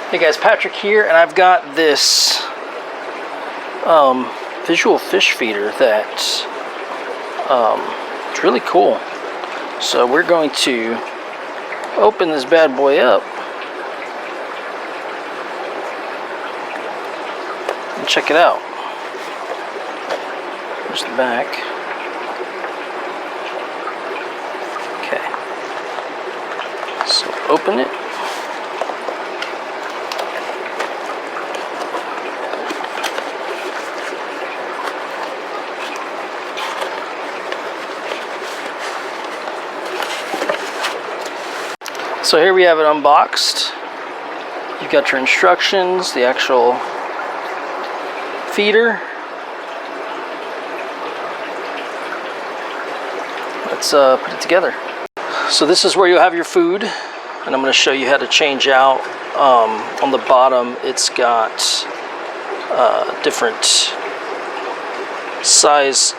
Hey guys, Patrick here, and I've got this visual fish feeder that it's really cool. So we're going to open this bad boy up and check it out. There's the back. Okay. So open it. So here we have it unboxed. You've got your instructions, the actual feeder. Let's put it together. So this is where you'll have your food, and I'm going to show you how to change out. On the bottom it's got different size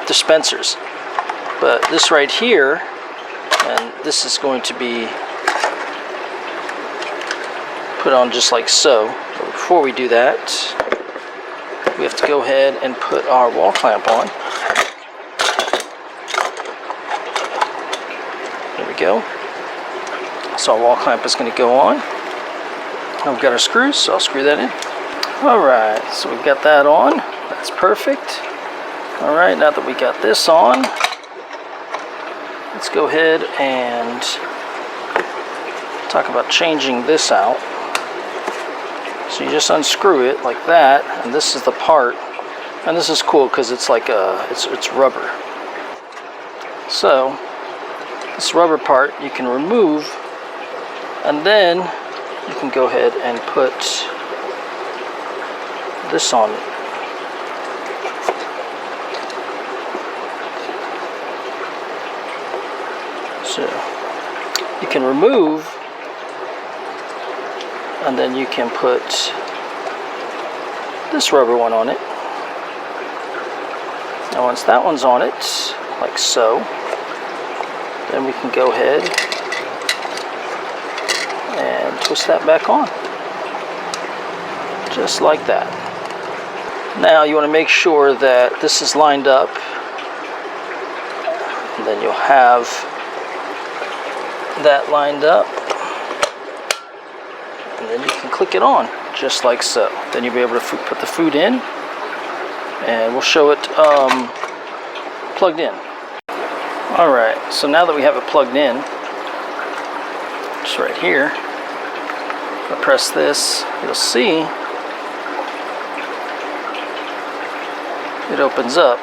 dispensers, but this right here, and this is going to be put on just like so. But before we do that, we have to go ahead and put our wall clamp on. There we go. So our wall clamp is going to go on. Now we've got our screws, so I'll screw that in. Alright, so we've got that on. That's perfect. Alright, now that we got this on, let's go ahead and talk about changing this out. So you just unscrew it like that, and this is the part, and this is cool because it's like it's rubber. So this rubber part you can remove, and then you can go ahead and put this on. So you can remove, and then you can put this rubber one on it. Now once that one's on it, like so, then we can go ahead and twist that back on. Just like that. Now you want to make sure that this is lined up, and then you'll have that lined up, and then you can click it on just like so. Then you'll be able to put the food in, and we'll show it plugged in. Alright, so now that we have it plugged in, just right here, if I press this, you'll see it opens up,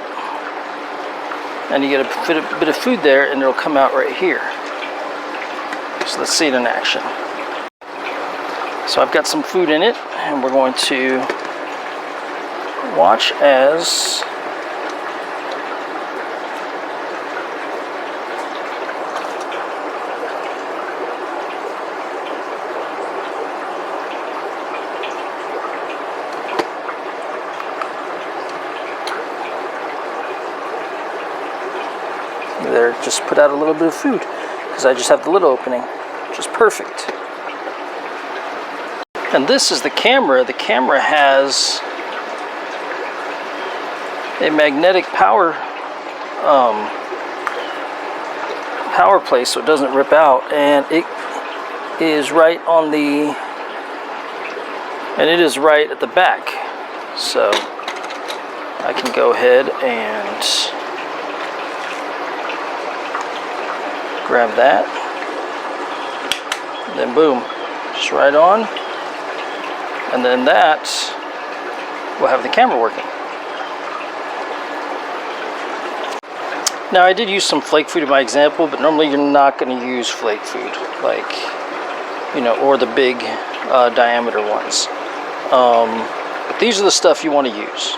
and you get a bit of food there, and it'll come out right here. So let's see it in action. So I've got some food in it, and we're going to watch as there, just put out a little bit of food because I just have the lid opening, which is perfect. And this is the camera. The camera has a magnetic power place, so it doesn't rip out, and it is right on the, and it is right at the back. So I can go ahead and grab that, and then boom, just right on, and then that will have the camera working. Now I did use some flake food in my example, but normally you're not going to use flake food, like, you know, or the big diameter ones. But these are the stuff you want to use.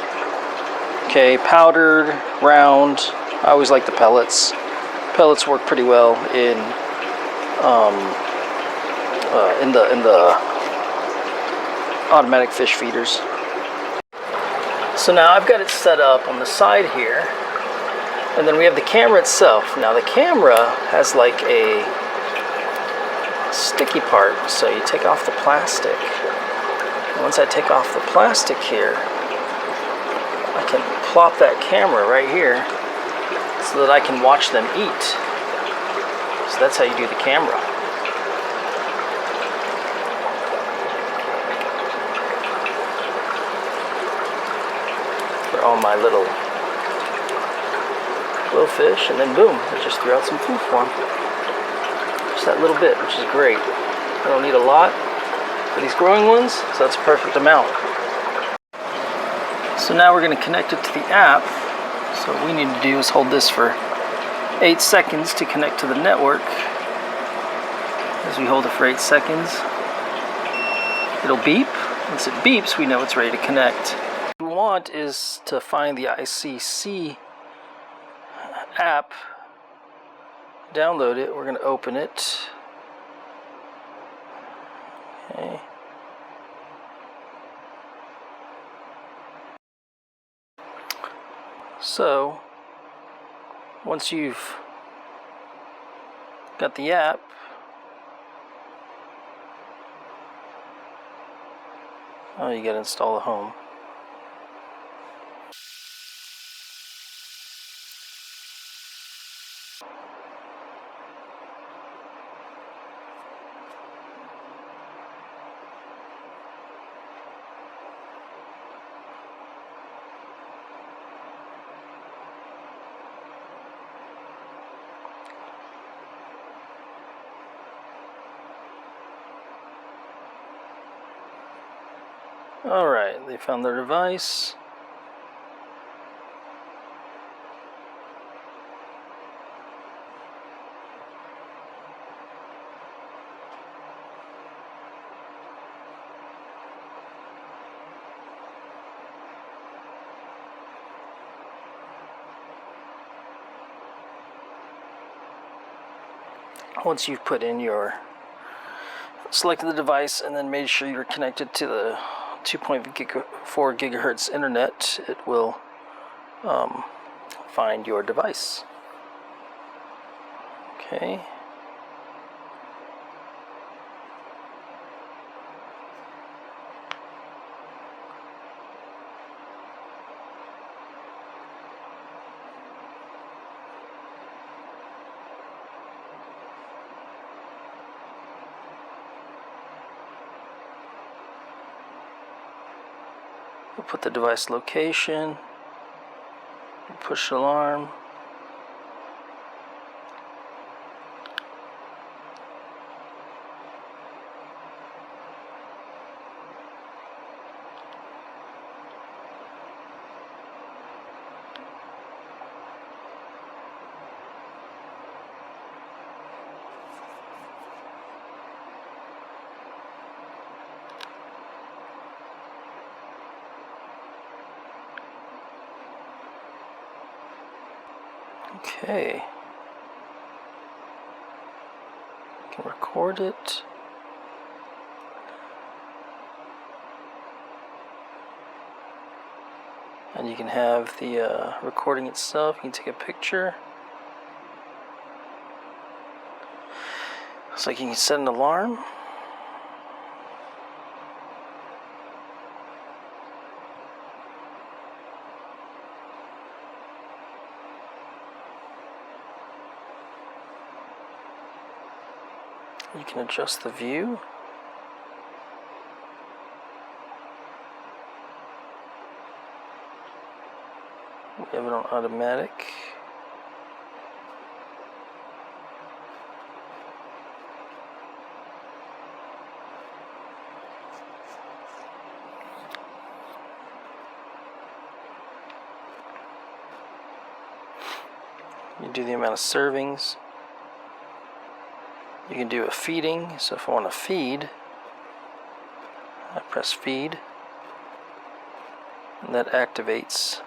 Okay, powdered, round. I always like the pellets. Pellets work pretty well in the automatic fish feeders. So now I've got it set up on the side here, and then we have the camera itself. Now the camera has like a sticky part. So you take off the plastic. Once I take off the plastic here, I can plop that camera right here so that I can watch them eat. So that's how you do the camera. For all my little fish, and then boom, I just threw out some food for them. Just that little bit, which is great. I don't need a lot for these growing ones, so that's a perfect amount. So now we're going to connect it to the app. So what we need to do is hold this for 8 seconds to connect to the network. As we hold it for 8 seconds, it'll beep. Once it beeps, we know it's ready to connect. What we want is to find the ICC app, download it. We're going to open it. Okay. So once you've got the app, you got to install the home. Alright, they found their device. Once you've put in selected the device and then made sure you're connected to the 2.4 gigahertz internet, it will find your device. Okay. We'll put the device location, push alarm. Okay. You can record it. And you can have the recording itself. You can take a picture. Looks like you can set an alarm. You can adjust the view. We have it on automatic. You do the amount of servings. You can do a feeding, so if I want to feed, I press feed, and that activates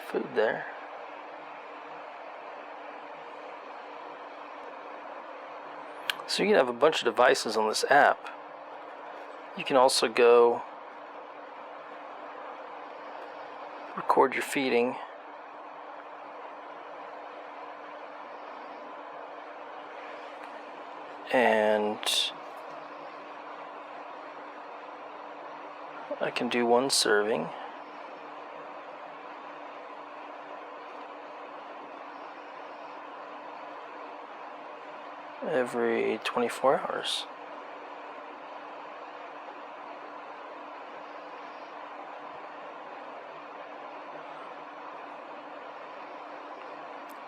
food there. So you can have a bunch of devices on this app. You can also go record your feeding. and I can do 1 serving. Every 24 hours.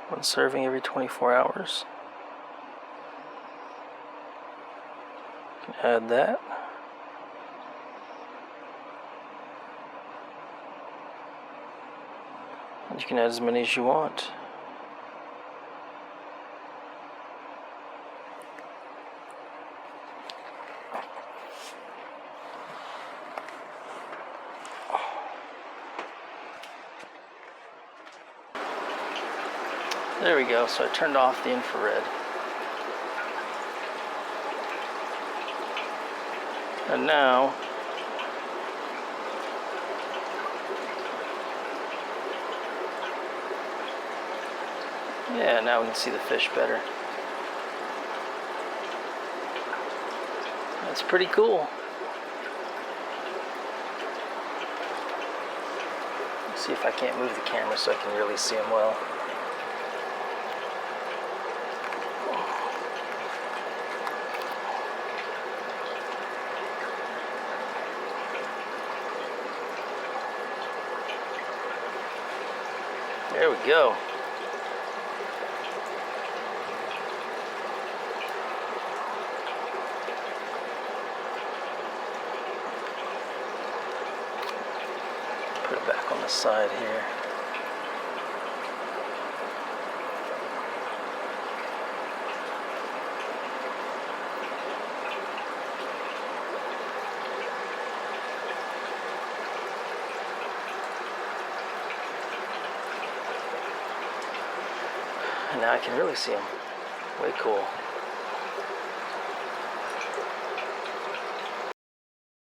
One serving every 24 hours. You can add that. And you can add as many as you want. There we go, so I turned off the infrared. And now, yeah, now we can see the fish better. That's pretty cool. Let's see if I can't move the camera so I can really see them well. There we go. Put it back on the side here. And now I can really see them. Way cool.